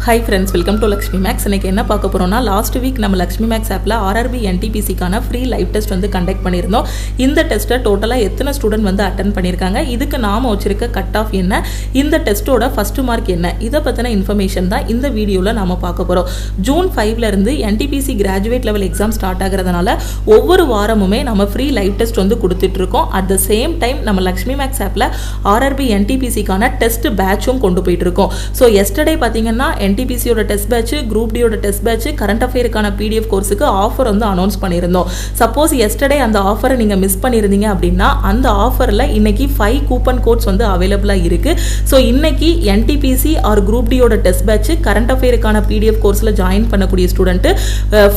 Hi friends, welcome to Lakshmi Max. இன்னைக்கு என்ன பார்க்க போறோம்னா லாஸ்ட் வீக் நம்ம Lakshmi Max ஆப்ல RRB NTPC கான ஃப்ரீ லைவ் டெஸ்ட் வந்து கண்டக்ட் பண்ணிருந்தோம். இந்த டெஸ்ட்டை டோட்டலா எத்தனை ஸ்டூடண்ட் வந்து அட்டெண்ட் பண்ணிருக்காங்க, இதுக்கு நாம வச்சிருக்க கட் ஆஃப் என்ன, இந்த டெஸ்டோட ஃபர்ஸ்ட் மார்க் என்ன, இத பத்தின இன்ஃபர்மேஷன் தான் இந்த வீடியோல நாம பார்க்க போறோம். ஜூன் 5ல இருந்து NTPC graduate level exam start ஆகிறதுனால ஒவ்வொரு வாரமுமே நம்ம ஃப்ரீ லைவ் டெஸ்ட் வந்து கொடுத்துட்டு இருக்கோம். அட் த சேம் டைம் நம்ம Lakshmi Max ஆப்ல RRB NTPC கான டெஸ்ட் பேட்சும் கொண்டு போயிட்டு இருக்கோம். ஸோ எஸ்டர்டே பாத்தீங்கன்னா NTPCயோட டெஸ்ட் பேட்ச், குரூப் டியோட டெஸ்ட் பேட்ச், கரண்ட் அஃபேருக்கான PDF கோர்ஸுக்கு ஆஃபர் வந்து அனௌன்ஸ் பண்ணியிருந்தோம். சப்போஸ் எஸ்டர்டே அந்த ஆஃபரை நீங்க மிஸ் பண்ணியிருந்தீங்க அப்படின்னா அந்த ஆஃபர்ல இன்னைக்கு 5 கூப்பன் கோட்ஸ் வந்து அவைலபிளா இருக்கு. ஸோ இன்னைக்கு NTPC ஆர் குரூப் டியோட டெஸ்ட் பேட்ச், கரண்ட் அஃபேருக்கான PDF கோர்ஸ்ல ஜாயின் பண்ணக்கூடிய ஸ்டூடெண்ட்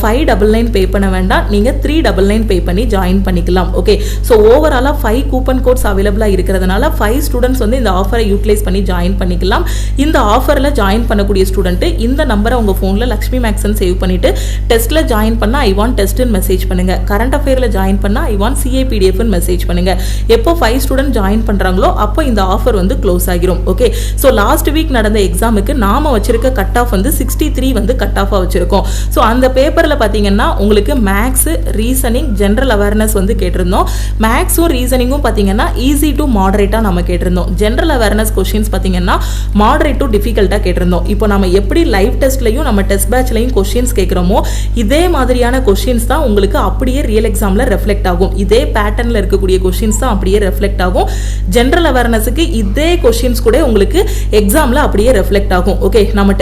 599 பே பண்ண வேண்டாம், நீங்க 399 பே பண்ணி ஜாயின் பண்ணிக்கலாம். ஓகே, ஸோ ஓவராலா 5 கூப்பன் கோட்ஸ் அவைலபிளா இருக்கிறதுனால 5 ஸ்டூடெண்ட்ஸ் வந்து இந்த ஆஃபரை யூட்டிலைஸ் பண்ணி ஜாயின் பண்ணிக்கலாம். இந்த ஆஃபர்ல ஜாயின் பண்ணக்கூடிய ஸ்டூடெண்ட் இந்த நம்பரை உங்க போன்ல லக்ஷ்மி மேக்ஸ்னு சேவ் பண்ணிட்டு டெஸ்ட்ல ஜாயின் பண்ணா ஐ வாண்ட் டெஸ்ட்னு மெசேஜ் பண்ணுங்க. கரண்ட் அஃபேர்ல ஜாயின் பண்ணா ஐ வாண்ட் CA/PDF னு மெசேஜ் பண்ணுங்க. எப்போ 5 ஸ்டூடெண்ட் ஜாயின் பண்றாங்களோ அப்போ இந்த ஆஃபர் வந்து க்ளோஸ் ஆகிரும். ஓகே, சோ லாஸ்ட் வீக் நடந்த எக்ஸாமுக்கு நாம வச்சிருக்க கட் ஆஃப் வந்து 63 வந்து கட் ஆஃபா வச்சிருக்கோம். சோ அந்த பேப்பர்ல பாத்தீங்கன்னா உங்களுக்கு மேக்ஸ், ரீசனிங், ஜெனரல் அவேர்னஸ் வந்து கேட்டிருந்தோம். மேக்ஸும் ரீசனிங்கும் பாத்தீங்கன்னா ஈஸி டு மாடரேட்டா நம்ம கேட்டிருந்தோம். ஜெனரல் அவேர்னஸ் क्वेश्चंस பாத்தீங்கன்னா மாடரேட் டு டிஃபிகல்ட்டா கேட்டிருந்தோம். இப்போ நாம எப்படி லைவ் டெஸ்ட்லயும் நம்ம டெஸ்ட் பேட்ச்லயும் क्वेश्चंस கேக்குறோமோ இதே மாதிரியான क्वेश्चंस தான் உங்களுக்கு அப்படியே ரியல் எக்ஸாம்ல ரெஃப்ளெக்ட் ஆகும். இதே பேட்டர்ன்ல இருக்கக்கூடிய क्वेश्चंस தான் அப்படியே ரெஃப்ளெக்ட் ஆகும். ஜெனரல் அவேர்னஸ்க்கு இதே क्वेश्चंस கூட உங்களுக்கு எக்ஸாம்ல அப்படியே ரெஃப்ளெக்ட் ஆகும். ஓகே, நம்ம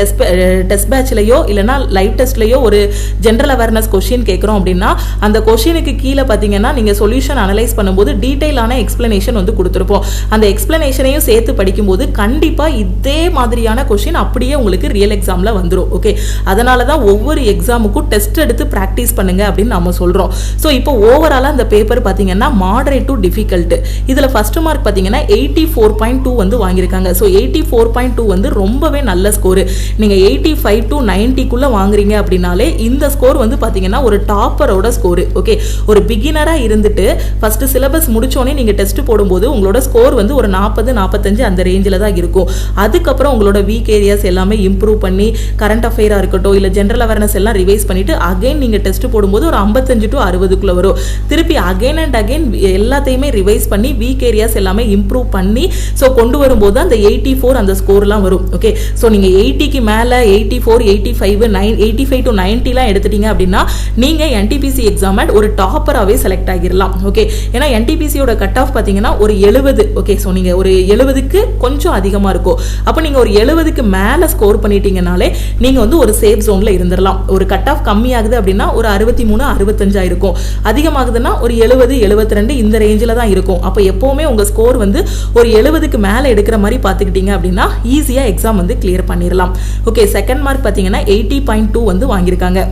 டெஸ்ட் பேட்ச்லயோ இல்லனா லைவ் டெஸ்ட்லயோ ஒரு ஜெனரல் அவேர்னஸ் क्वेश्चन கேக்குறோம் அப்படினா அந்த क्वेश्चनக்கு கீழ பாத்தீங்கன்னா நீங்க சொல்யூஷன் அனலைஸ் பண்ணும்போது டீடைலான எக்ஸ்பிளனேஷன் வந்து கொடுத்திருப்போம். அந்த எக்ஸ்பிளனேஷனையும் சேர்த்து படிக்கும்போது கண்டிப்பா இதே மாதிரியான क्वेश्चन அப்படியே உங்களுக்கு ரியல் எக்ஸாம்ல வந்துரும். ஓகே, அதனால தான் ஒவ்வொரு எக்ஸாமுக்கும் டெஸ்ட் எடுத்து பிராக்டீஸ் பண்ணுங்க அப்படின்னு நாம சொல்றோம். சோ இப்போ ஓவராலா அந்த பேப்பர் பாத்தீங்கன்னா மாடரேட் டு டிஃபிகல்ட், இதுல ஃபர்ஸ்ட் மார்க் பாத்தீங்கன்னா 84.2 வந்து வாங்கியிருக்காங்க. சோ 84.2 வந்து ரொம்பவே நல்ல ஸ்கோர். நீங்க 85 to 90 குள்ள வாங்குறீங்க அப்படினாலே இந்த ஸ்கோர் வந்து பாத்தீங்கன்னா ஒரு டாப்பரோட ஸ்கோர். ஓகே, ஒரு பிகினரா இருந்துட்டு ஃபர்ஸ்ட் சிலபஸ் முடிச்சோனே நீங்க டெஸ்ட் போடும்போது உங்களோட ஸ்கோர் வந்து ஒரு 40 45 அந்த ரேஞ்சில தான் இருக்கும். அதுக்கப்புறம் உங்களோட வீக் ஏரியாஸ் எல்லாமே இம்ப்ரூவ் பண்ணி கரண்ட் அஃபேரா இருக்கட்டும் இல்ல ஜெனரல் அவேர்னஸ் எல்லாம் ரிவைஸ் பண்ணிட்டு அகைன் நீங்க டெஸ்ட் போடும்போது ஒரு 55 to 60 குள்ள வரும். திருப்பி அகைன் அண்ட் அகைன் எல்லாத்தையுமே ரிவைஸ் பண்ணி வீக் ஏரியாஸ் எல்லாமே இம்ப்ரூவ் பண்ணி சோ கொண்டு வரும்போது அந்த 84 அந்த ஸ்கோர்லாம் வரும். ஓகே, சோ நீங்க 80க்கு மேல 84 85 85 to 90 லாம் எடுத்துட்டீங்க அப்படினா நீங்க NTPC எக்ஸாம் ஒரு டாப்பராவே செலக்ட் ஆகிரலாம். ஓகே, ஏனா NTPC யோட கட் ஆஃப் பாத்தீங்கன்னா ஒரு 70. ஓகே, சோ நீங்க ஒரு 70க்கு கொஞ்சம் அதிகமா இருக்கும். அப்ப நீங்க ஒரு 70க்கு மேல ஸ்கோர் பண்ணிட்டீங்கனாலே நீங்க வந்து ஒரு சேஃப் ஜோன்ல இருந்திரலாம். ஒரு கட் ஆஃப் கம்மி ஆகுது அப்படினா ஒரு 63 65 இருக்கும். அதிகமாகுதுன்னா ஒரு 70 72 இந்த ரேஞ்சில தான் இருக்கும். அப்ப எப்பவுமே உங்க ஸ்கோர் வந்து ஒரு 70க்கு மேல எடுக்கிற மாதிரி பாத்துக்கிட்டீங்க அப்படினா ஈஸியா எக்ஸாம் வந்து கிளியர் பண்ணிரலாம். ஓகே, செகண்ட் மார்க் பாத்தீங்கன்னா 80.2 வந்து வாங்கியிருக்காங்க.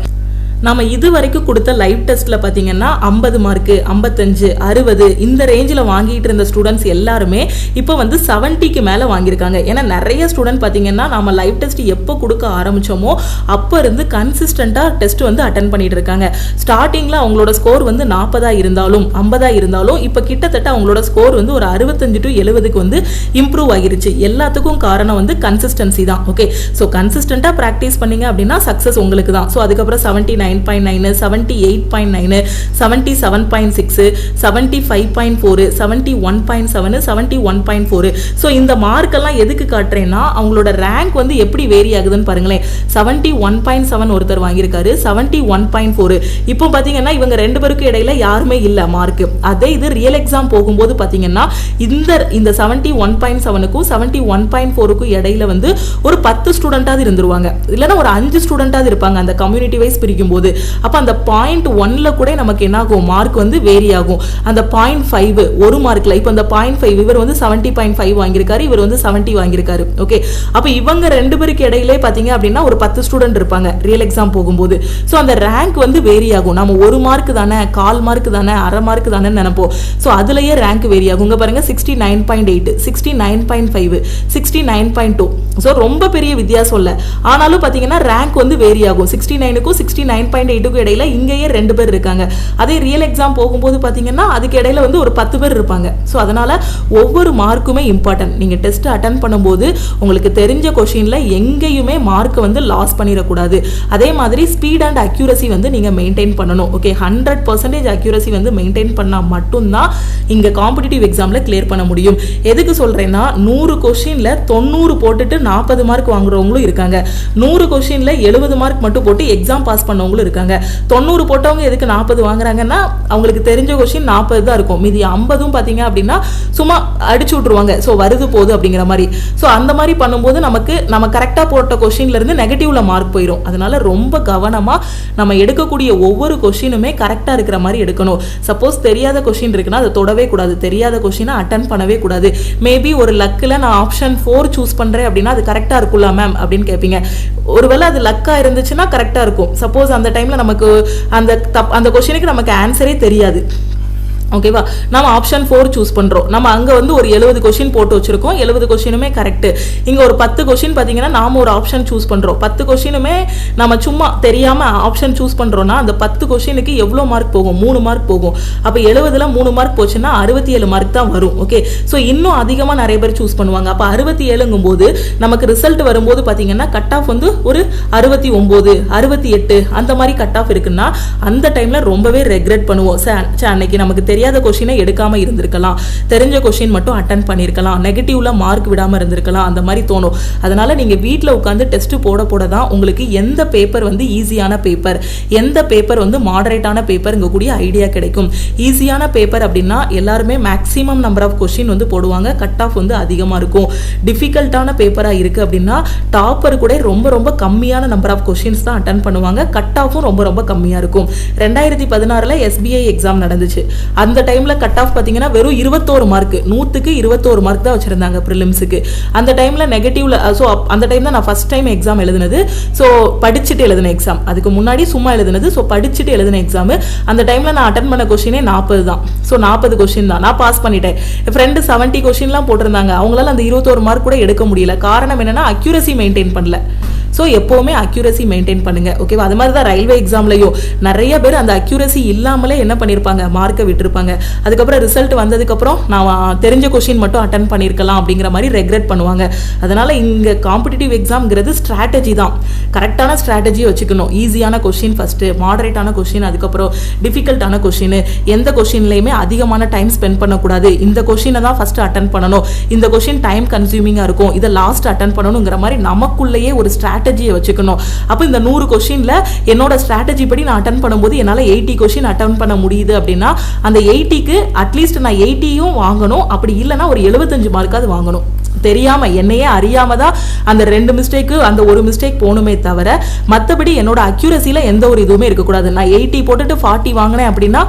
நாம இது வரைக்கும் கொடுத்த லைவ் டெஸ்ட்ல பாத்தீங்கன்னா 50 மார்க் 55 60 இந்த ரேஞ்சில வாங்கிட்டு இருந்த ஸ்டூடெண்ட்ஸ் எல்லாருமே இப்போ வந்து 70க்கு மேல வாங்கியிருக்காங்க. ஏன்னா நிறைய ஸ்டூடெண்ட் பாத்தீங்கன்னா நாம லைவ் டெஸ்ட் எப்போ கொடுக்க ஆரம்பிச்சோமோ அப்ப இருந்து கன்சிஸ்டன்டா டெஸ்ட் வந்து அட்டெண்ட் பண்ணிட்டு இருக்காங்க. ஸ்டார்டிங்ல அவங்களோட ஸ்கோர் வந்து 40 இருந்தாலும் 50 இருந்தாலும் இப்ப கிட்டத்தட்ட அவங்களோட ஸ்கோர் வந்து ஒரு 65 to 70க்கு வந்து இம்ப்ரூவ் ஆகிருச்சு. எல்லாத்துக்கும் காரணம் வந்து கன்சிஸ்டன்சி தான். ஓகே, சோ கன்சிஸ்டன்டா பிராக்டிஸ் பண்ணீங்க அப்படின்னா சக்சஸ் உங்களுக்கு தான். சோ அதுக்கப்புறம் 79.9 78.9 77.6 75.4 71.7 71.4 சோ இந்த மார்க் எல்லாம் எதுக்கு காட்றேன்னா அவங்களோட ரேங்க் வந்து எப்படி வேரி ஆகுதுன்னு பாருங்களேன். 71.7 ஒருத்தர் வாங்கியிருக்காரு, 71.4. இப்போ பாத்தீங்கன்னா இவங்க ரெண்டு பேருக்கு இடையில யாருமே இல்ல மார்க். அதே இது ரியல் எக்ஸாம் போகும்போது பாத்தீங்கன்னா இந்த 71.7க்கும் 71.4க்கும் இடையில வந்து ஒரு 10 ஸ்டூடெண்டாவது இருந்துருவாங்க, இல்லனா ஒரு 5 ஸ்டூடெண்டாவது இருப்பாங்க அந்த கம்யூனிட்டி வைஸ் பிரிக்கும் போது. அப்ப அந்த 0.1ல கூட நமக்கு என்ன ஆகும், மார்க் வந்து வேரி ஆகும். அந்த 0.5 ஒரு மார்க்ல இப்போ அந்த 0.5 இவர் வந்து 70.5 வாங்கியிருக்காரு, இவர் வந்து 70 வாங்கியிருக்காரு. ஓகே, அப்ப இவங்க ரெண்டு பேருக்கு இடையிலே பாத்தீங்க அப்படின்னா ஒரு 10 ஸ்டூடெண்ட் இருப்பாங்க ரியல் எக்ஸாம் போகும்போது. சோ அந்த ரேங்க் வந்து வேரி ஆகும். நம்ம ஒரு மார்க் தானே, கால் மார்க் தானே, அரை மார்க் தானே நினைப்போம். சோ அதுலயே ரேங்க் வேரி ஆகும். பாருங்க 69.8 69.5 69.2 ஸோ ரொம்ப பெரிய வித்தியாசம் இல்லை. ஆனாலும் பார்த்தீங்கன்னா ரேங்க் வந்து வேரி ஆகும். 69க்கும் 69.8க்கும் இடையில இங்கேயே 2 பேர் இருக்காங்க. அதே ரியல் எக்ஸாம் போகும்போது பார்த்தீங்கன்னா அதுக்கு இடையில வந்து ஒரு 10 பேர் இருப்பாங்க. ஸோ அதனால ஒவ்வொரு மார்க்குமே இம்பார்ட்டன்ட். நீங்கள் டெஸ்ட் அட்டன் பண்ணும்போது உங்களுக்கு தெரிஞ்ச கொஷினில் எங்கேயுமே மார்க் வந்து லாஸ் பண்ணிடக்கூடாது. அதே மாதிரி ஸ்பீட் அண்ட் அக்யூரசி வந்து நீங்கள் மெயின்டைன் பண்ணணும். ஓகே, 100% அக்யூரசி வந்து மெயின்டைன் பண்ணால் மட்டும்தான் இங்கே காம்படிட்டிவ் எக்ஸாமில் கிளியர் பண்ண முடியும். எதுக்கு சொல்கிறேன்னா 100 கொஷினில் 90 போட்டுட்டு 40 மார்க் வாங்குறவங்களும் இருக்காங்க. 100 கொஸ்டின்ல 70 மார்க் மட்டும் போட்டு எக்ஸாம் பாஸ் பண்ணவங்களும் இருக்காங்க. 90 போட்டவங்க எதுக்கு 40 வாங்குறாங்கன்னா அவங்களுக்கு தெரிஞ்ச கொஸ்டின் 40 தான் இருக்கும். மீதி 50ம் பாத்தீங்க அப்படின்னா சும்மா அடிச்சு விட்டுருவாங்க. ஸோ வருது போகுது அப்படிங்கிற மாதிரி. ஸோ அந்த மாதிரி பண்ணும்போது நம்ம கரெக்டா போட்ட கொஸ்டின்ல இருந்து நெகட்டிவ்ல மார்க் போயிடும். அதனால ரொம்ப கவனமா நம்ம எடுக்கக்கூடிய ஒவ்வொரு கொஸ்டினுமே கரெக்டா இருக்கிற மாதிரி எடுக்கணும். சப்போஸ் தெரியாத கொஸ்டின் இருக்குன்னா அதை தொடவே கூடாது. தெரியாத கொஸ்டினை அட்டன் பண்ணவே கூடாது. மேபி ஒரு லக்கில் நான் ஆப்ஷன் 4 சூஸ் பண்றேன் அப்படின்னா அது கரெக்டா இருக்குல்ல மேம் அப்படின்னு கேட்பீங்க. ஒருவேளை அது லக்கா இருந்துச்சுன்னா கரெக்டா இருக்கும். சப்போஸ் அந்த டைம்ல நமக்கு அந்த கொஸ்டினுக்கு நமக்கு ஆன்சரே தெரியாது. ஓகேவா, நம்ம ஆப்ஷன் 4 சூஸ் பண்றோம். நம்ம அங்க வந்து ஒரு 70 கொஸ்டின் போட்டு வச்சிருக்கோம். 70 கொஸ்டினுமே கரெக்ட். இங்க ஒரு 10 கொஸ்டின் பாத்தீங்கன்னா நாம ஒரு ஆப்ஷன் சூஸ் பண்றோம். 10 கொஸ்டினுமே நம்ம சும்மா தெரியாம ஆப்ஷன் சூஸ் பண்றோம்னா அந்த 10 கொஸ்டினுக்கு எவ்வளவு மார்க் போகும்? 3 மார்க் போகும். அப்ப 70ல 3 மார்க் போச்சுன்னா 67 மார்க் தான் வரும். ஓகே, சோ இன்னும் அதிகமா நிறைய பேர் சூஸ் பண்ணுவாங்க. அப்ப 67ங்கும் போது நமக்கு ரிசல்ட் வரும்போது பாத்தீங்கன்னா கட் ஆஃப் வந்து ஒரு 69, 68 அந்த மாதிரி கட் ஆஃப் இருக்குன்னா அந்த டைம்ல ரொம்பவே ரெக்ரெட் பண்ணுவோம். அன்னைக்கு நமக்கு தெரியாத கொஸ்டினை எடுக்காம இருந்திருக்கலாம், தெரிஞ்ச கொஸ்டின் மட்டும் அட்டன் பண்ணிருக்கலாம், நெகட்டிவ்ல மார்க் விடாம இருந்திருக்கலாம், அந்த மாதிரி தோணும். அதனால நீங்க வீட்ல உட்கார்ந்து டெஸ்ட் போட தான் உங்களுக்கு எந்த பேப்பர் வந்து ஈஸியான பேப்பர், எந்த பேப்பர் வந்து மாடரேட்டான பேப்பர்ங்க கூடிய ஐடியா கிடைக்கும். ஈஸியான பேப்பர் அப்படின்னா எல்லாருமே மேக்ஸிமம் நம்பர் ஆஃப் கொஸ்டின் வந்து போடுவாங்க, கட் ஆஃப் வந்து அதிகமா இருக்கும். டிஃபிகல்ட்டான பேப்பரா இருக்கு அப்படின்னா டாப்பர் கூட ரொம்ப ரொம்ப கம்மியான நம்பர் ஆஃப் கொஸ்டின்ஸ் தான் அட்டன் பண்ணுவாங்க, கட் ஆஃபும் ரொம்ப ரொம்ப கம்மியா இருக்கும். 2016ல SBI எக்ஸாம் நடந்துச்சு. அந்த டைம்ல கட் ஆஃப் பாத்தீங்கன்னா வெறும் 21 மார்க், 100க்கு 21 மார்க் தான் வச்சிருந்தாங்க பிரிலிம்ஸ்க்கு. அந்த டைம்ல நெகட்டிவ்ல அந்த டைம் தான் நான் ஃபர்ஸ்ட் டைம் எக்ஸாம் எழுதுனது. ஸோ படிச்சுட்டு எழுதின எக்ஸாம், அதுக்கு முன்னாடி சும்மா எழுதுனது. ஸோ படிச்சுட்டு எழுதின எக்ஸாம். அந்த டைம்ல நான் அட்டன் பண்ண கொஸ்டினே 40 தான். ஸோ 40 கொஸ்டின் தான் நான் பாஸ் பண்ணிட்டேன். என் ஃப்ரெண்டு 70 கொஸ்டின்லாம் போட்டிருந்தாங்க. அவங்களால அந்த 21 மார்க் கூட எடுக்க முடியல. காரணம் என்னன்னா அக்யூரசி மெயின்டைன் பண்ணல. ஸோ எப்போவுமே அக்யூரசி மெயின்டைன் பண்ணுங்க. ஓகேவா, அது மாதிரி தான் ரயில்வே எக்ஸாம்லையும் நிறைய பேர் அந்த அக்யூரசி இல்லாமலே என்ன பண்ணியிருப்பாங்க, மார்க்கை விட்டுருப்பாங்க. அதுக்கப்புறம் ரிசல்ட் வந்ததுக்கப்புறம் நான் தெரிஞ்ச கொஸ்டின் மட்டும் அட்டன் பண்ணியிருக்கலாம் அப்படிங்கிற மாதிரி ரெக்ரெட் பண்ணுவாங்க. அதனால இங்கே காம்படிட்டிவ் எக்ஸாம்ங்கிறது ஸ்ட்ராட்டஜி தான். கரெக்டான ஸ்ட்ராட்டஜியை வச்சுக்கணும். ஈஸியான கொஸ்டின் ஃபர்ஸ்ட், மாடரேட்டான கொஸ்டின், அதுக்கப்புறம் டிஃபிகல்ட்டான கொஸ்டின். எந்த கொஸ்டின்லையுமே அதிகமான டைம் ஸ்பெண்ட் பண்ணக்கூடாது. இந்த கொஸ்டினை தான் ஃபர்ஸ்ட் அட்டன் பண்ணணும், இந்த கொஸ்டின் டைம் கன்சியூமிங்காக இருக்கும், இதை லாஸ்ட் அட்டன் பண்ணணுங்கிற மாதிரி நமக்குள்ளேயே ஒரு ஸ்ட்ராட்டஜியை வச்சுக்கணும். அப்போ இந்த 100 கொஸ்டின்ல என்னோட ஸ்ட்ராட்டஜி படி நான் அட்டன் பண்ணும்போது என்னால் 80 கொஸ்டின் அட்டன் பண்ண முடியுது அப்படின்னா அந்த 80க்கு அட்லீஸ்ட் நான் 80யும் வாங்கணும். அப்படி இல்லைன்னா ஒரு 75 மார்க்காவது வாங்கணும். தெரியாம என்னையே அறியாம தான் அந்த 2 மிஸ்டேக்கு அந்த ஒரு மிஸ்டேக் போகணுமே தவிர மற்றபடி என்னோட அக்யூரசியில எந்த ஒரு இதுவுமே இருக்கக்கூடாது. நான் 80 போட்டுட்டு 40 வாங்கினேன் அப்படின்னா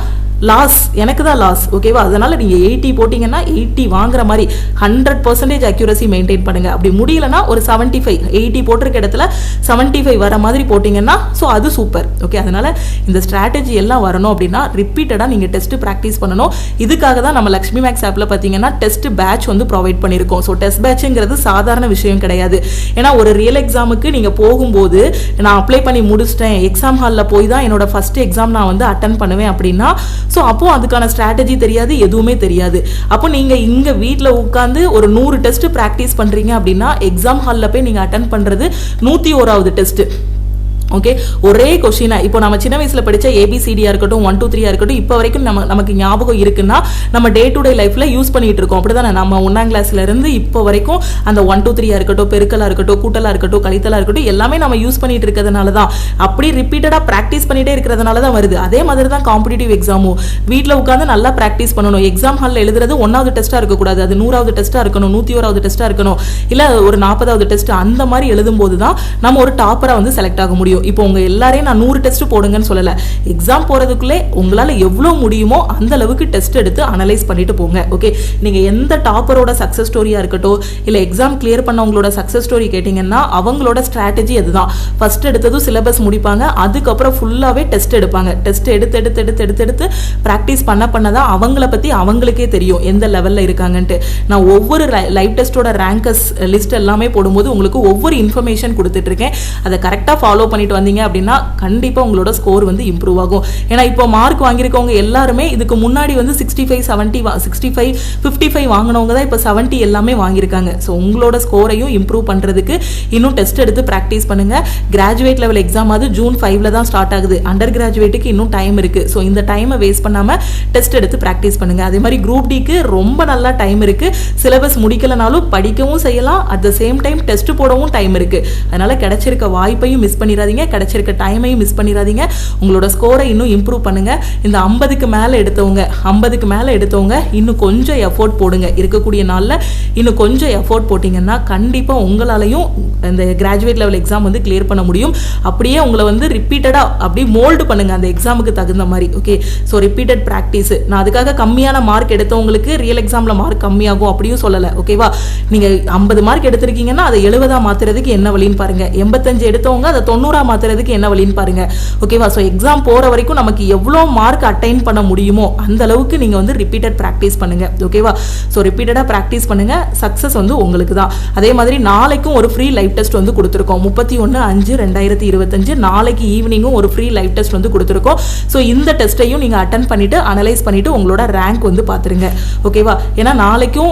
லாஸ், எனக்கு தான் லாஸ். ஓகேவா, அதனால நீங்க 80 போட்டீங்கன்னா 80 வாங்குற மாதிரி 100% அக்யூரசி மெயின்டைன் பண்ணுங்க. அப்படி முடியலன்னா ஒரு 75, 80 போட்டிருக்க இடத்துல 75 வர மாதிரி போட்டீங்கன்னா ஸோ அது சூப்பர். ஓகே, அதனால இந்த ஸ்ட்ராட்டஜி எல்லாம் வரணும் அப்படின்னா ரிப்பீட்டடா நீங்க டெஸ்ட் ப்ராக்டிஸ் பண்ணணும். இதுக்காக தான் நம்ம லக்ஷ்மி மேக்ஸ் ஆப்ல பாத்தீங்கன்னா டெஸ்ட் பேட்ச் வந்து ப்ரொவைட் பண்ணிருக்கோம். ஸோ டெஸ்ட் பேட்ச்ங்கிறது சாதாரண விஷயம் கிடையாது. ஏன்னா ஒரு ரியல் எக்ஸாமுக்கு நீங்க போகும்போது நான் அப்ளை பண்ணி முடிச்சிட்டேன், எக்ஸாம் ஹாலில் போய் தான் என்னோட ஃபர்ஸ்ட் எக்ஸாம் நான் வந்து அட்டன் பண்ணுவேன் அப்படின்னா ஸோ அப்போ அதுக்கான ஸ்ட்ராட்டஜி தெரியாது, எதுவுமே தெரியாது. அப்போ நீங்க இங்க வீட்டில் உட்காந்து ஒரு 100 டெஸ்ட் ப்ராக்டிஸ் பண்றீங்க அப்படின்னா எக்ஸாம் ஹாலில் போய் நீங்க அட்டன் பண்றது 101வது டெஸ்ட். ஓகே, ஒரே கொஸ்டினா இப்போ நம்ம சின்ன வயசுல படிச்ச ABCDயா இருக்கட்டும், 1 2 3 இருக்கட்டும், இப்போ வரைக்கும் நமக்கு ஞாபகம் இருக்குன்னா நம்ம டே டு டே லைஃப்ல யூஸ் பண்ணிட்டு இருக்கோம். அப்படிதானே, நம்ம 1ஆம் கிளாஸ்ல இருந்து இப்போ வரைக்கும் அந்த 1 2 3 இருக்கட்டும், பெருக்கலா இருக்கட்டும், கூட்டலா இருக்கட்டும், கழித்தலா இருக்கட்டும், எல்லாமே நம்ம யூஸ் பண்ணிட்டு இருக்கிறதுனால தான், அப்படி ரிப்பீட்டடா பிராக்டிஸ் பண்ணிட்டே இருக்கிறதுனால தான் வருது. அதே மாதிரி தான் காம்படிட்டிவ் எக்ஸாமும் வீட்டில் உட்காந்து நல்லா பிராக்டிஸ் பண்ணணும். எக்ஸாம் ஹாலில் எழுதுறது 1வது டெஸ்டா இருக்கக்கூடாது, அது 100வது டெஸ்டா இருக்கணும், 101வது டெஸ்டா இருக்கணும், இல்ல ஒரு 40வது டெஸ்ட். அந்த மாதிரி எழுதும் போது தான் நம்ம ஒரு டாப்பரா வந்து செலக்ட் ஆக முடியும். முடியும். இப்போ உங்க எல்லாரையும் நான் 100 டெஸ்ட் போடுங்கன்னு சொல்லல. எக்ஸாம் போறதுக்குள்ளே உங்களால எவ்வளவு முடியுமோ அந்த அளவுக்கு டெஸ்ட் எடுத்து அனலைஸ் பண்ணிட்டு போங்க. ஓகே, நீங்க எந்த டாப்பரோட சக்சஸ் ஸ்டோரியா இருக்கட்டும் இல்ல எக்ஸாம் கிளியர் பண்ணவங்களோட சக்சஸ் ஸ்டோரி கேட்டீங்கன்னா அவங்களோட ஸ்ட்ராட்டஜி அதுதான். ஃபர்ஸ்ட் எடுத்ததும் சிலபஸ் முடிப்பாங்க, அதுக்கப்புறம் ஃபுல்லாவே டெஸ்ட் எடுப்பாங்க. டெஸ்ட் எடுத்து பிராக்டிஸ் பண்ணதான் அவங்கள பத்தி அவங்களுக்கே தெரியும் எந்த லெவல்ல இருக்காங்கன்ட்டு. நான் ஒவ்வொரு லைவ் டெஸ்டோட ரேங்கர்ஸ் லிஸ்ட் எல்லாமே போடும்போது உங்களுக்கு ஒவ்வொரு இன்ஃபர்மேஷன் கொடுத்துட்டு இருக்கேன். அதை கரெக்டா ஃபாலோ பண்ணிட்டு வந்தீங்க அப்படின்னா கண்டிப்பா உங்களோட ஸ்கோர் வந்து இம்ப்ரூவ் ஆகும். ஏன்னா இப்போ மார்க் வாங்கியிருக்கவங்க எல்லாருமே இதுக்கு முன்னாடி வந்து 65 70 65 55 வாங்கினவங்க தான் இப்போ 70 எல்லாமே வாங்கியிருக்காங்க. ஸோ உங்களோட ஸ்கோரையும் இம்ப்ரூவ் பண்றதுக்கு இன்னும் டெஸ்ட் எடுத்து ப்ராக்டிஸ் பண்ணுங்க. கிராஜுவேட் லெவல் எக்ஸாம் அது June 5ல தான் ஸ்டார்ட் ஆகுது. அண்டர் கிராஜுவேட்டுக்கு இன்னும் டைம் இருக்கு. ஸோ இந்த டைமை வேஸ்ட் பண்ணாம டெஸ்ட் எடுத்து ப்ராக்டிஸ் பண்ணுங்க. அதே மாதிரி குரூப் டிக்கு ரொம்ப நல்லா டைம் இருக்கு. சிலபஸ் முடிக்கலனாலும் படிக்கவும் செய்யலாம், at the same time test போடவும் டைம் இருக்கு. அதனால கிடைச்சிருக்க வாய்ப்பையும் மிஸ் பண்ணிடாதீங்க, கிடைச்சிருக்க டைமையும் மிஸ் பண்ணிடாதீங்க. உங்களோட ஸ்கோரை இன்னும் இம்ப்ரூவ் பண்ணுங்க. இந்த 50க்கு மேல எடுத்தவங்க இன்னும் கொஞ்சம் எஃபோர்ட் போடுங்க. இருக்கக்கூடிய நாள்ல இன்னும் கொஞ்சம் எஃபோர்ட் போட்டீங்கன்னா கண்டிப்பா உங்களாலையும் இந்த கிராஜுவேட் லெவல் எக்ஸாம் வந்து கிளியர் பண்ண முடியும். அப்படியே உங்களை வந்து ரிப்பீட்டடா அப்படி மோல்டு பண்ணுங்க அந்த எக்ஸாமுக்கு தகுந்த மாதிரி. Okay, so repeated practice. நான் அதுக்காக கம்மியான மார்க் எடுத்தவங்களுக்கு ரியல் எக்ஸாம்ல மார்க் கம்மியாகும் அப்படியும் சொல்லல. ஓகேவா, நீங்க 50 மார்க் எடுத்திருக்கீங்கன்னா அதை 70 மாத்துறதுக்கு என்ன வழின்னு பாருங்க. 85 எடுத்தவங்க அதை 90 மாத்துறதுக்கு என்ன வழின்னு பாருங்க. ஓகேவா, ஸோ எக்ஸாம் போற வரைக்கும் நமக்கு எவ்வளோ மார்க் அட்டைன் பண்ண முடியுமோ அந்த அளவுக்கு நீங்க வந்து ரிப்பீட்டட் ப்ராக்டிஸ் பண்ணுங்க. ஓகேவா, ஸோ ரிப்பீட்டடா ப்ராக்டிஸ் பண்ணுங்க. சக்சஸ் வந்து உங்களுக்கு தான். அதே மாதிரி நாளைக்கும் ஒரு ஃப்ரீ லைவ் டெஸ்ட் வந்து கொடுத்துருக்கோம். 31/5/2025 நாளைக்கு ஈவினிங்கும் ஒரு ஃப்ரீ லைவ் டெஸ்ட் வந்து கொடுத்துருக்கோம். ஸோ இந்த டெஸ்ட்டையும் நீங்க அட்டன் பண்ணிட்டு அனலைஸ் பண்ணிட்டு உங்களோட ரேங்க் வந்து பாத்துருங்க. ஓகேவா, ஏன்னா நாளைக்கும்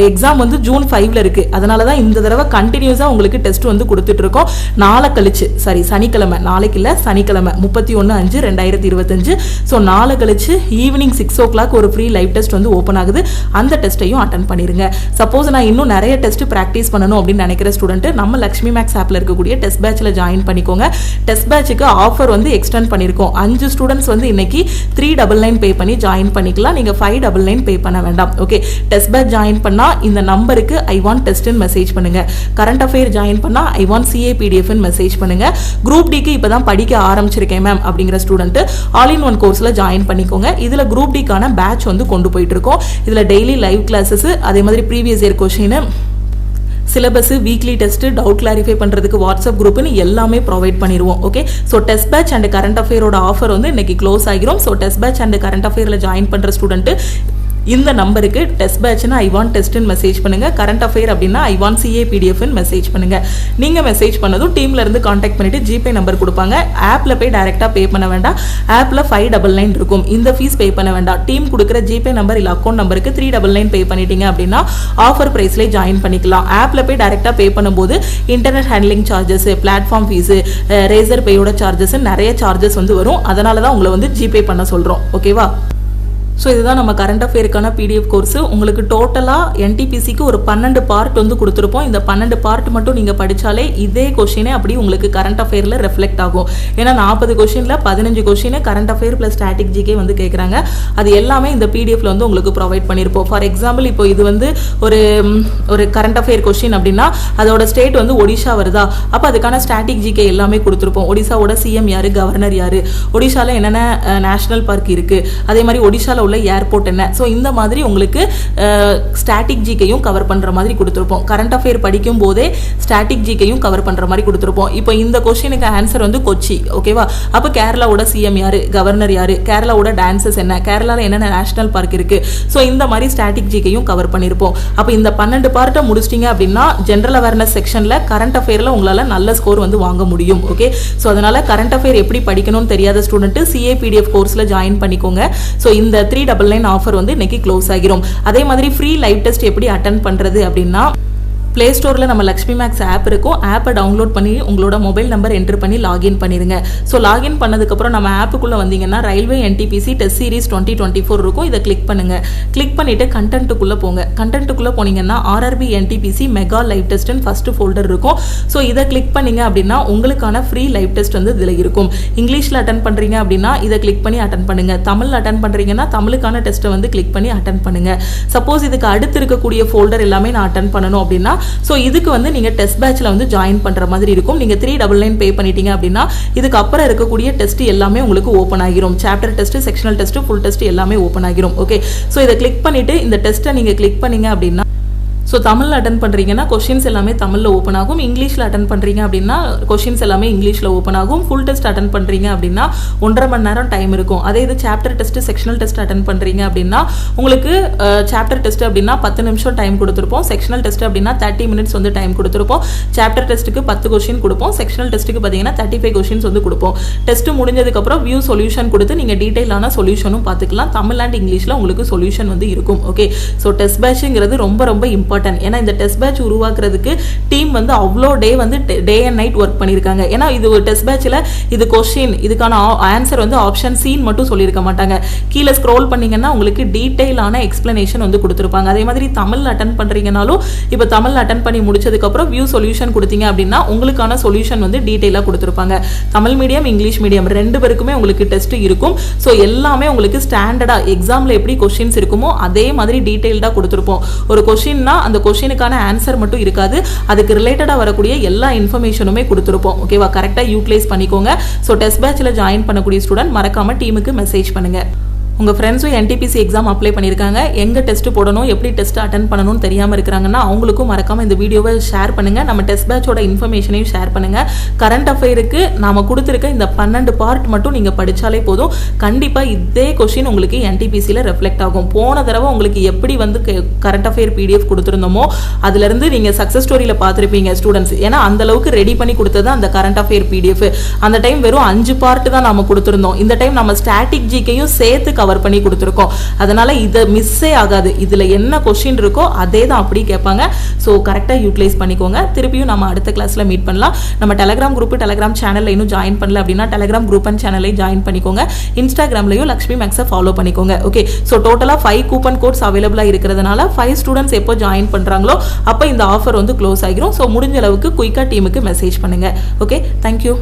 எக்ஸாம் வந்து June 5ல இருக்கு. அதனால தான் இந்த தடவை கண்டினியூஸா உங்களுக்கு டெஸ்ட் வந்து கொடுத்துட்டு இருக்கோம். நாளை கழிச்சு சனிக்கிழமை, நாளைக்கு இல்ல சனிக்கிழமை 31/5/2025. ஸோ நாளை கழிச்சு ஈவினிங் 6 o'clock ஒரு ஃப்ரீ லைவ் டெஸ்ட் வந்து ஓப்பன் ஆகுது. அந்த டெஸ்ட்டையும் அட்டன் பண்ணிருங்க. சப்போஸ் நான் இன்னும் நிறைய டெஸ்ட் பிராக்டிஸ் பண்ணணும் அப்படின்னு நினைக்கிற ஸ்டூடெண்ட் நம்ம லக்ஷ்மி மேக்ஸ் ஆப்ல இருக்கக்கூடிய டெஸ்ட் பேட்ச்ல ஜாயின் பண்ணிக்கோங்க. டெஸ்ட் பேட்சுக்கு ஆஃபர் வந்து எக்ஸ்டெண்ட் பண்ணிருக்கோம். 5 ஸ்டூடெண்ட்ஸ் வந்து இன்னைக்கு 399 பே பண்ணி ஜாயின் பண்ணிக்கலாம். நீங்க 599 பே பண்ண வேண்டாம். ஓகே, டெஸ்ட் பேட்ச் ஜாயின் பண்ணா இந்த நம்பருக்கு ஐ வாண்ட் டெஸ்ட் மெசேஜ் பண்ணுங்க. கரண்ட் அஃபேர் ஜாயின் பண்ணா I want CA PDF message பண்ணுங்க. குரூப் டிக்கு இப்பதான் படிக்க ஆரம்பிச்சிருக்கேன் மேம் அப்படிங்கிற ஸ்டூடெண்ட் ஆல் இன் ஒன் கோர்ஸ்ல ஜாயின் பண்ணிக்கோங்க. இதுல குரூப் டிக்கான பேட்ச் வந்து கொண்டு போயிட்டு இருக்கோம். இதுல டெய்லி லைவ் கிளாஸஸ், அதே மாதிரி previous year question, syllabus, weekly test, doubt clarify பண்றதுக்கு வாட்ஸ்அப் குரூப்னு எல்லாமே ப்ரொவைட் பண்ணிடுவோம். Okay, so test batch and current அஃபேரோட ஆஃபர் வந்து இன்னைக்கு க்ளோஸ் ஆகிரும். So test batch and current அஃபேர்ல ஜாயின் பண்ற ஸ்டூடெண்ட் இந்த நம்பருக்கு டெஸ்ட் பேட்ச்னா ஐ வாண்ட் டெஸ்ட்னு மெசேஜ் பண்ணுங்க. கரண்ட் அஃபேர் அப்படின்னா I want CA PDF message பண்ணுங்க. நீங்க மெசேஜ் பண்ணதும் டீம்ல இருந்து கான்டாக்ட் பண்ணிட்டு ஜிபே நம்பர் கொடுப்பாங்க. ஆப்ல போய் டைரக்டா பே பண்ண வேண்டாம். ஆப்ல 599 இருக்கும். இந்த ஃபீஸ் பே பண்ண வேண்டாம். டீம் கொடுக்குற ஜிபே நம்பர் இல்ல அக்கௌண்ட் நம்பருக்கு 399 பே பண்ணிட்டீங்க அப்படின்னா ஆஃபர் பிரைஸ்ல ஜாயின் பண்ணிக்கலாம். ஆப்ல போய் டைரக்டா பே பண்ணும்போது internet handling charges, platform fees, ரேசர் பேயோட சார்ஜஸ், நிறைய சார்ஜஸ் வந்து வரும். அதனால தான் உங்களை வந்து ஜிபே பண்ண சொல்றோம். ஓகேவா, ஸோ இதுதான் நம்ம கரண்ட் அஃபேருக்கான PDF கோர்ஸ். உங்களுக்கு டோட்டலாக NTPCக்கு ஒரு 12 பார்ட் வந்து கொடுத்துருப்போம். இந்த 12 பார்ட் மட்டும் நீங்கள் படித்தாலே இதே கொஷினே அப்படி உங்களுக்கு கரண்ட் அஃபேரில் ரெஃப்ளெக்ட் ஆகும். ஏன்னா 40 கொஷினில் 15 question current affair plus static GK வந்து கேட்குறாங்க. அது எல்லாமே இந்த PDFல வந்து உங்களுக்கு ப்ரொவைட் பண்ணியிருப்போம். ஃபார் எக்ஸாம்பிள் இப்போ இது வந்து ஒரு கரண்ட் அஃபேர் கொஷின் அப்படின்னா அதோட ஸ்டேட் வந்து ஒடிஷா வருதா, அப்போ அதுக்கான ஸ்டாட்டிக் ஜிகே எல்லாமே கொடுத்துருப்போம். ஒடிசாவோட CM யாரு, கவர்னர் யாரு, ஒடிஷாவில் என்னென்ன நேஷனல் பார்க் இருக்கு, அதே மாதிரி ஒடிஷாவில் உள்ள ஏர்போர்ட் என்ன. ஸோ இந்த மாதிரி உங்களுக்கு ஸ்டாட்டிக் ஜிகையும் கவர் பண்ற மாதிரி கொடுத்துருப்போம். கரண்ட் அஃபேர் படிக்கும் போதே ஸ்டாட்டிக் ஜிகையும் கவர் பண்ற மாதிரி கொடுத்துருப்போம். இப்போ இந்த கொஸ்டினுக்கு ஆன்சர் வந்து கொச்சி. ஓகேவா, அப்போ கேரளாவோட CM யாரு, கவர்னர் யாரு, கேரளாவோட டான்சஸ் என்ன, கேரளாவில் என்னென்ன நேஷனல் பார்க் இருக்கு. ஸோ இந்த மாதிரி ஸ்டாட்டிக் ஜிகையும் கவர் பண்ணியிருப்போம். அப்போ இந்த 12 பார்ட்டை முடிச்சிட்டிங்க அப்படின்னா ஜென்ரல் அவேர்னஸ் செக்ஷன்ல கரண்ட் அஃபேர்ல உங்களால நல்ல ஸ்கோர் வந்து வாங்க முடியும். ஓகே, ஸோ அதனால கரண்ட் அஃபேர் எப்படி படிக்கணும்னு தெரியாத ஸ்டூடெண்ட் CA PDF கோர்ஸ்ல ஜாயின் பண்ணிக்கோங்க. ஸோ இந்த 399 ஆஃபர் வந்து இன்னைக்கு க்ளோஸ் ஆகிரும். அதே மாதிரி ஃப்ரீ லைவ் டெஸ்ட் எப்படி அட்டெண்ட் பண்றது அப்படின்னா பிளே ஸ்டோரில் நம்ம லக்ஷ்மி மேக்ஸ் ஆப் இருக்கும். ஆப்பை டவுன்லோட் பண்ணி உங்களோட மொபைல் நம்பர் என்டர் பண்ணி லாகின் பண்ணிடுங்க. ஸோ லாகின் பண்ணதுக்கப்புறம் நம்ம ஆப்புக்குள்ளே வந்தீங்கன்னா ரயில்வே NTPC டெஸ்ட் சீரிஸ் 2024 இருக்கும். இதை கிளிக் பண்ணுங்க. கிளிக் பண்ணிட்டு கண்டென்ட்டுக்குள்ளே போங்க. கண்டென்ட்டுக்குள்ளே போனீங்கன்னா RRB NTPC மெகா லைவ் டெஸ்ட்னு ஃபர்ஸ்ட் ஃபோல்டர் இருக்கும். ஸோ இதை கிளிக் பண்ணீங்க அப்படின்னா உங்களுக்கான ஃப்ரீ லைவ் டெஸ்ட் வந்து இதில் இருக்கும். இங்கிலீஷில் அட்டன் பண்ணுறீங்க அப்படின்னா இதை கிளிக் பண்ணி அட்டன் பண்ணுங்க. தமிழில் அட்டன் பண்ணுறீங்கன்னா தமிழுக்கான டெஸ்ட்டை வந்து கிளிக் பண்ணி அட்டன் பண்ணுங்க. சப்போஸ் இதுக்கு அடுத்து இருக்கக்கூடிய ஃபோல்டர் எல்லாமே நான் அட்டன் பண்ணணும் அப்படின்னா ஸோ இதுக்கு வந்து நீங்கள் டெஸ்ட் பேட்சில் வந்து ஜாயின் பண்ணுற மாதிரி இருக்கும். நீங்கள் 399 பே பண்ணிட்டீங்க அப்படின்னா இதுக்கு அப்புறம் இருக்கக்கூடிய டெஸ்ட் எல்லாமே உங்களுக்கு ஓப்பன் ஆகிரும். Chapter test, sectional test, full test எல்லாமே ஓப்பன் ஆகிரும். ஓகே, ஸோ இதை கிளிக் பண்ணிட்டு இந்த டெஸ்ட்டை நீங்கள் கிளிக் பண்ணீங்க அப்படின்னா ஸோ தமிழில் அட்டன் பண்ணுறீங்கன்னா கொஷின்ஸ் எல்லாமே தமிழில் ஓப்பன் ஆகும். இங்கிலீஷில் அட்டன் பண்ணுறீங்க அப்படின்னா கொஷின்ஸ் எல்லாமே இங்கிலீஷில் ஓப்பன் ஆகும். ஃபுல் டெஸ்ட் அட்டன் பண்ணுறீங்க அப்படின்னா 1.5 மணி நேரம் டைம் இருக்கும். அதே இது chapter test, sectional test attend பண்ணுறீங்க அப்படின்னா உங்களுக்கு சாப்டர் டெஸ்ட் அப்படின்னா 10 நிமிஷம் டைம் கொடுத்துருப்போம். செக்ஷனல் டெஸ்ட் அப்படின்னா 30 மினிட்ஸ் வந்து டைம் கொடுத்துருப்போம். சாப்டர் டெஸ்ட்டுக்கு 10 கொஷின் கொடுப்போம். செக்ஷனல் டெஸ்ட்டுக்கு பார்த்தீங்கன்னா 35 கொஷின்ஸ் வந்து கொடுப்போம். டெஸ்ட் முடிஞ்சதுக்கப்புறம் வியூ சொல்யூஷன் கொடுத்து நீங்கள் டீட்டெயிலான சொல்யூஷனும் பார்த்துக்கலாம். தமிழ் அண்ட் இங்கிலீஷில் உங்களுக்கு சொல்யூஷன் வந்து இருக்கும். ஓகே, ஸோ டெஸ்ட் பேட்ச்ங்கிறது ரொம்ப ரொம்ப இம்பார்ட்டன்ட். ஏன்னா இந்த டெஸ்ட் பேட்ச் உருவாக்குறதுக்கு டீம் வந்து அவ்வளோ டே அண்ட் நைட் ஒர்க் பண்ணியிருக்காங்க. ஏன்னா இது ஒரு டெஸ்ட் பேட்சில் இது கொஸ்டின், இதுக்கான ஆன்சர் வந்து ஆப்ஷன் சீன் மட்டும் சொல்லியிருக்க மாட்டாங்க. கீழே ஸ்க்ரோல் பண்ணீங்கன்னா உங்களுக்கு டீட்டெயிலான எக்ஸ்பிளனேஷன் வந்து கொடுத்துருப்பாங்க. அதே மாதிரி தமிழ் அட்டன் பண்ணுறீங்கனாலும் இப்போ தமிழ் அட்டன் பண்ணி முடிச்சதுக்கப்புறம் வியூ சொல்யூஷன் கொடுத்தீங்க அப்படின்னா உங்களுக்கான சொல்யூஷன் வந்து டீட்டெயிலாக கொடுத்துருப்பாங்க. தமிழ் மீடியம், இங்கிலீஷ் மீடியம் 2 பேருக்குமே உங்களுக்கு டெஸ்ட் இருக்கும். ஸோ எல்லாமே உங்களுக்கு ஸ்டாண்டர்டாக எக்ஸாமில் எப்படி கொஸ்டின்ஸ் இருக்குமோ அதே மாதிரி டீட்டெயில்டாக கொடுத்துருப்போம். ஒரு கொஸ்டின்னா அந்த கொஸ்டினுக்கான ஆன்சர் மட்டும் இருக்காது, அதுக்கு ரிலேட்டடாக வரக்கூடிய எல்லா இன்ஃபர்மேஷனுமே கொடுத்துருப்போம். ஓகேவா, கரெக்டாக யூட்டிலைஸ் பண்ணிக்கோங்க. ஸோ டெஸ்ட் பேட்சில் ஜாயின் பண்ணக்கூடிய ஸ்டூடெண்ட் மறக்காம டீமுக்கு மெசேஜ் பண்ணுங்க. உங்கள் ஃப்ரெண்ட்ஸும் NTPC எக்ஸாம் அப்ளை பண்ணியிருக்காங்க, எங்கே டெஸ்ட் போடணும், எப்படி டெஸ்ட் அட்டன் பண்ணணும்னு தெரியாமல் இருக்கிறாங்கன்னா அவங்களுக்கும் மறக்காமல் இந்த வீடியோவை ஷேர் பண்ணுங்கள். நம்ம டெஸ்ட் பேட்சோட இன்ஃபர்மேஷனையும் ஷேர் பண்ணுங்கள். கரண்ட் அஃபேருக்கு நாம் கொடுத்துருக்க இந்த 12 பார்ட் மட்டும் நீங்கள் படித்தாலே போதும். கண்டிப்பாக இதே கொஷின் உங்களுக்கு NTPCயில் ரெஃப்ளெக்ட் ஆகும். போன தடவை உங்களுக்கு எப்படி வந்து கரண்ட் அஃபேர் PDF கொடுத்துருந்தோமோ அதுலேருந்து நீங்கள் சக்ஸஸ் ஸ்டோரியில் பார்த்துருப்பீங்க ஸ்டூடெண்ட்ஸ். ஏன்னா அந்தளவுக்கு ரெடி பண்ணி கொடுத்தது அந்த கரண்ட் அஃபேர் PDF. அந்த டைம் வெறும் 5 பார்ட் தான் நம்ம கொடுத்துருந்தோம். இந்த டைம் நம்ம ஸ்டாட்டிக் ஜிக்கையும் சேர்த்து கவர் பண்ணி கொடுத்துருக்கோம். அதனால இதை மிஸ்ஸே ஆகாது. இதுல என்ன கொஸ்டின் இருக்கோ அதே தான் அப்படி கேட்பாங்க. ஸோ கரெக்டாக யூட்டிலைஸ் பண்ணிக்கோங்க. திருப்பியும் நம்ம அடுத்த கிளாஸ்ல மீட் பண்ணலாம். நம்ம டெலகிராம் குரூப், டெலகிராம் சேனல்ல இன்னும் ஜாயின் பண்ணல அப்படின்னா டெலகிராம் குரூப் அண்ட் சேனலை ஜாயின் பண்ணிக்கோங்க. இன்ஸ்டாகிராம்லையும் லக்ஷ்மி மேக்ஸை ஃபாலோ பண்ணிக்கோங்க. ஓகே, ஸோ டோட்டலாக 5 கூப்பன் கோட்ஸ் அவைலபிளாக இருக்கிறதுனால 5 ஸ்டூடெண்ட்ஸ் எப்போ ஜாயின் பண்ணுறாங்களோ அப்போ இந்த ஆஃபர் வந்து க்ளோஸ் ஆகிரும். ஸோ முடிஞ்ச அளவுக்கு குயிக்காக டீமுக்கு மெசேஜ் பண்ணுங்க. Okay, thank you.